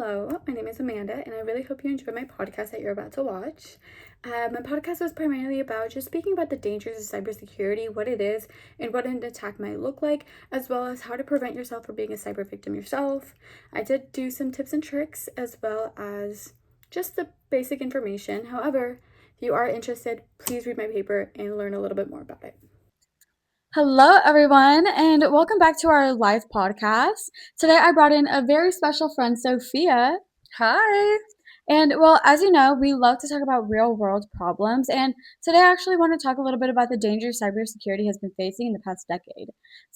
Hello, my name is Amanda, and I really hope you enjoy my podcast that you're about to watch. My podcast was primarily about just speaking about the dangers of cybersecurity, what it is, and what an attack might look like, as well as how to prevent yourself from being a cyber victim yourself. I did do some tips and tricks, as well as just the basic information. However, if you are interested, please read my paper and learn a little bit more about it. Hello, everyone, and welcome back to our live podcast. Today, I brought in a very special friend, Sophia. Hi. And well, as you know, we love to talk about real world problems. And today, I actually want to talk a little bit about the dangers cybersecurity has been facing in the past decade.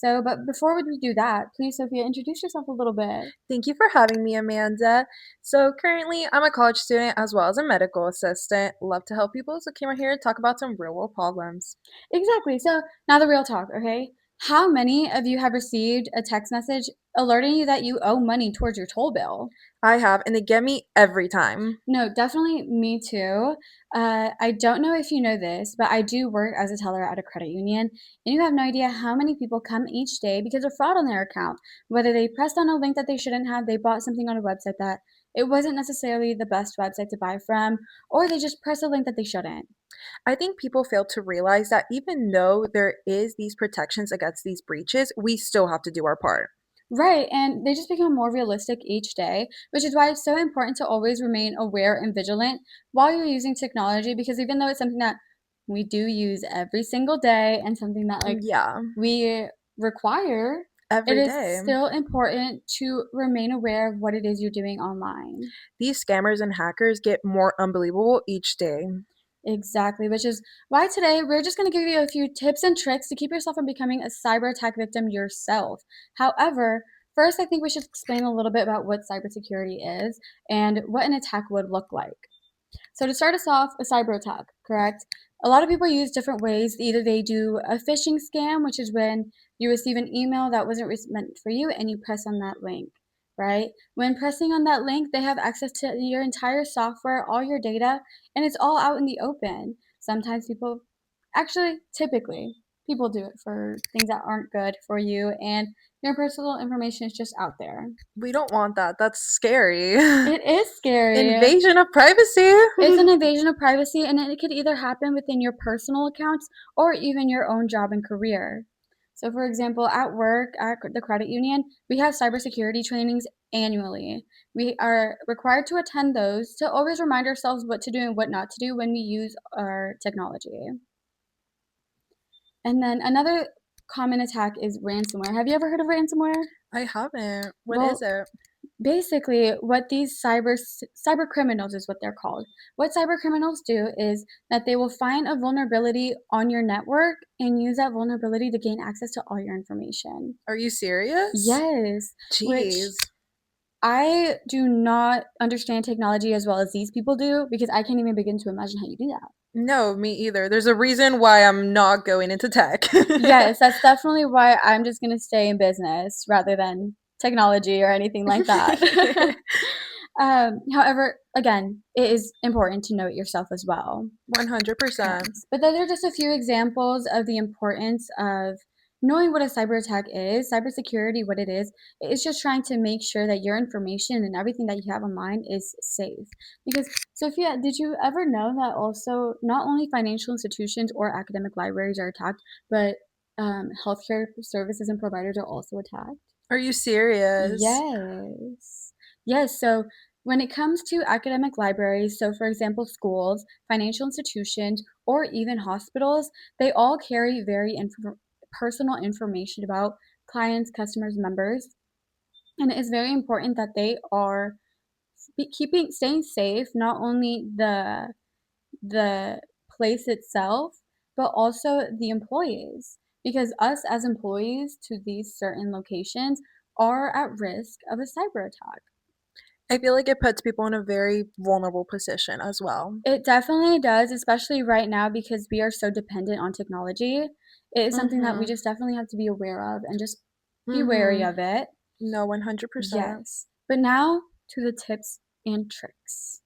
But before we do that, please, Sophia, introduce yourself a little bit. Thank you for having me, Amanda. So, currently, I'm a college student as well as a medical assistant. Love to help people, so came out here to talk about some real world problems. Exactly. So now the real talk, okay? How many of you have received a text message alerting you that you owe money towards your toll bill? I have, and they get me every time. No, definitely me too. I don't know if you know this, but I do work as a teller at a credit union, and you have no idea how many people come each day because of fraud on their account. Whether they pressed on a link that they shouldn't have, they bought something on a website that it wasn't necessarily the best website to buy from, or they just pressed a link that they shouldn't. I think people fail to realize that even though there is these protections against these breaches, we still have to do our part. Right, and they just become more realistic each day, which is why it's so important to always remain aware and vigilant while you're using technology, because even though it's something that we do use every single day and something that Yeah, we require, it every is day. still important to remain aware of what it is you're doing online. These scammers and hackers get more unbelievable each day. Exactly, which is why today we're just going to give you a few tips and tricks to keep yourself from becoming a cyber attack victim yourself. However, first, I think we should explain a little bit about what cybersecurity is and what an attack would look like. So, to start us off, a cyber attack, correct? A lot of people use different ways. Either they do a phishing scam, which is when you receive an email that wasn't meant for you and you press on that link, right? When pressing on that link, they have access to your entire software, all your data, and it's all out in the open. Sometimes people, actually, typically, people do it for things that aren't good for you, and your personal information is just out there. We don't want that. That's scary. It is scary. Invasion of privacy. It's an invasion of privacy, and it could either happen within your personal accounts or even your own job and career. So, for example, at work, at the credit union, we have cybersecurity trainings annually. We are required to attend those to always remind ourselves what to do and what not to do when we use our technology. And then another common attack is ransomware. Have you ever heard of ransomware? I haven't. What Well, is it? basically, what these cyber criminals is what they're called. What cyber criminals do is that they will find a vulnerability on your network and use that vulnerability to gain access to all your information. Are you serious? Yes, which Jeez. I do not understand technology as well as these people do because I can't even begin to imagine how you do that. No, me either. There's a reason why I'm not going into tech. Yes, that's definitely why I'm just going to stay in business rather than technology or anything like that. However, again, it is important to know it yourself as well. 100%. Yes. But those are just a few examples of the importance of knowing what a cyber attack is. Cybersecurity, what it is just trying to make sure that your information and everything that you have online is safe. Because, Sophia, did you ever know that also not only financial institutions or academic libraries are attacked, but healthcare services and providers are also attacked? Are you serious? Yes. Yes, so when it comes to academic libraries, so for example, schools, financial institutions, or even hospitals, they all carry very personal information about clients, customers, members, and it is very important that they are staying safe, not only the place itself, but also the employees. Because us as employees to these certain locations are at risk of a cyber attack. I feel like it puts people in a very vulnerable position as well. It definitely does, especially right now because we are so dependent on technology. It is something that we Mhm. just definitely have to be aware of and just be wary Mhm. of it. No, 100%. Yes. But now to the tips and tricks.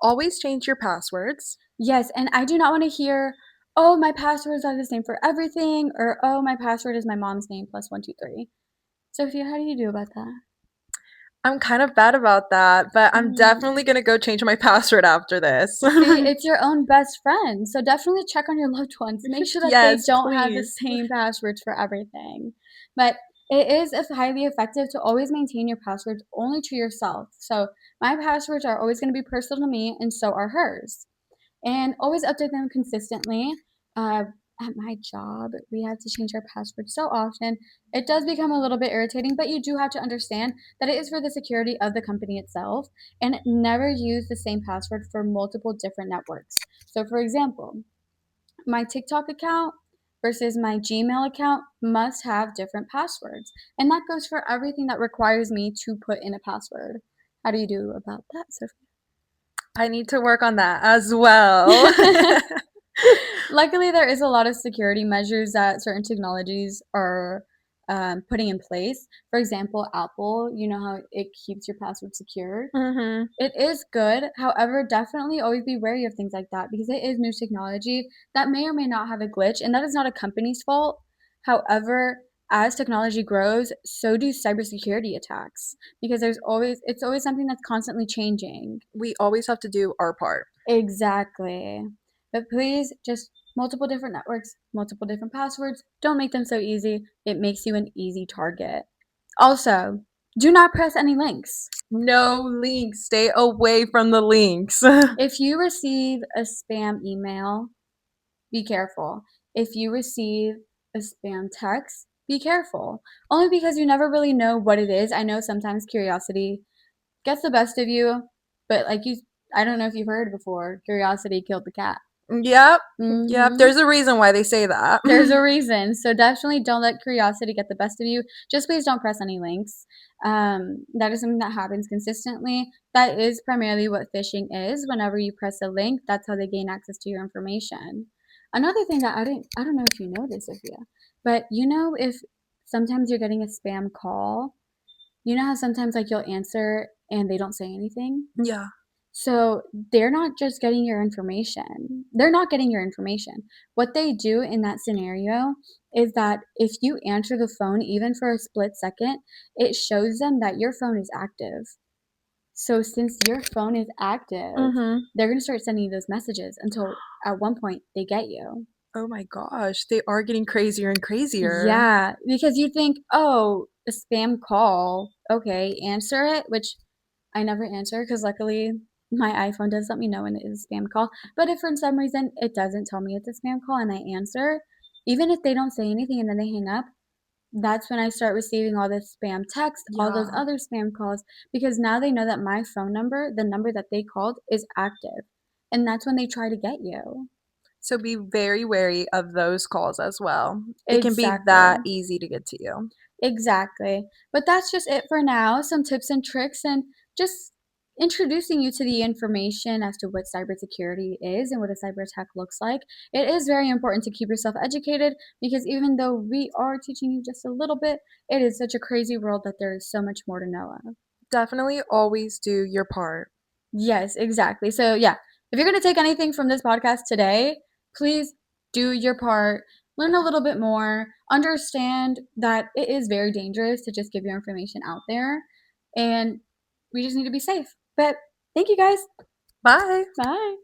Always change your passwords. Yes, and I do not want to hear, oh, my passwords are the same for everything, or oh, my password is my mom's name plus 123. Sophia, how do you do about that? I'm kind of bad about that, but I'm definitely gonna go change my password after this. See, it's your own best friend. So definitely check on your loved ones. Make sure that they Yes, don't have the please. same passwords for everything. But it is highly effective to always maintain your passwords only to yourself. So my passwords are always going to be personal to me, and so are hers. And always update them consistently. At my job, we have to change our password so often. It does become a little bit irritating, but you do have to understand that it is for the security of the company itself, and never use the same password for multiple different networks. So, for example, my TikTok account versus my Gmail account must have different passwords. And that goes for everything that requires me to put in a password. How do you do about that, I need to work on that as well. Sophia? Luckily, there is a lot of security measures that certain technologies are putting in place. For example, Apple, you know how it keeps your password secure. Mhm. It is good. However, definitely always be wary of things like that because it is new technology that may or may not have a glitch, and that is not a company's fault. However, as technology grows, so do cybersecurity attacks because it's always something that's constantly changing. We always have to do our part. Exactly. But please just multiple different networks, multiple different passwords. Don't make them so easy. It makes you an easy target. Also, do not press any links. No links. Stay away from the links. If you receive a spam email, be careful. If you receive a spam text, be careful. Only because you never really know what it is. I know sometimes curiosity gets the best of you, but I don't know if you've heard before, curiosity killed the cat. Yep. Yep. Mm-hmm. There's a reason why they say that. There's a reason. So definitely don't let curiosity get the best of you. Just please don't press any links. That is something that happens consistently. That is primarily what phishing is. Whenever you press a link, that's how they gain access to your information. Another thing that I don't know if you know this, Sophia, but you know if sometimes you're getting a spam call, you know how sometimes like you'll answer and they don't say anything? Yeah. So they're not just getting your information. They're not getting your information. What they do in that scenario is that if you answer the phone, even for a split second, it shows them that your phone is active. So since your phone is active, Mhm. they're going to start sending you those messages until at one point they get you. Oh my gosh, they are getting crazier and crazier. Yeah, because you think, oh, a spam call. Okay, answer it, which I never answer because luckily my iPhone does let me know when it is a spam call. But if for some reason it doesn't tell me it's a spam call and I answer, even if they don't say anything and then they hang up, that's when I start receiving all this spam text, all those Yeah. other spam calls, because now they know that my phone number, the number that they called, is active. And that's when they try to get you. So be very wary of those calls as well. It can be Exactly. that easy to get to you. Exactly. But that's just it for now. Some tips and tricks and just introducing you to the information as to what cybersecurity is and what a cyber attack looks like. It is very important to keep yourself educated because even though we are teaching you just a little bit, it is such a crazy world that there is so much more to know of. Definitely always do your part. Yes, exactly. So, yeah, if you're going to take anything from this podcast today, please do your part, learn a little bit more, understand that it is very dangerous to just give your information out there, and we just need to be safe. But thank you guys. Bye. Bye.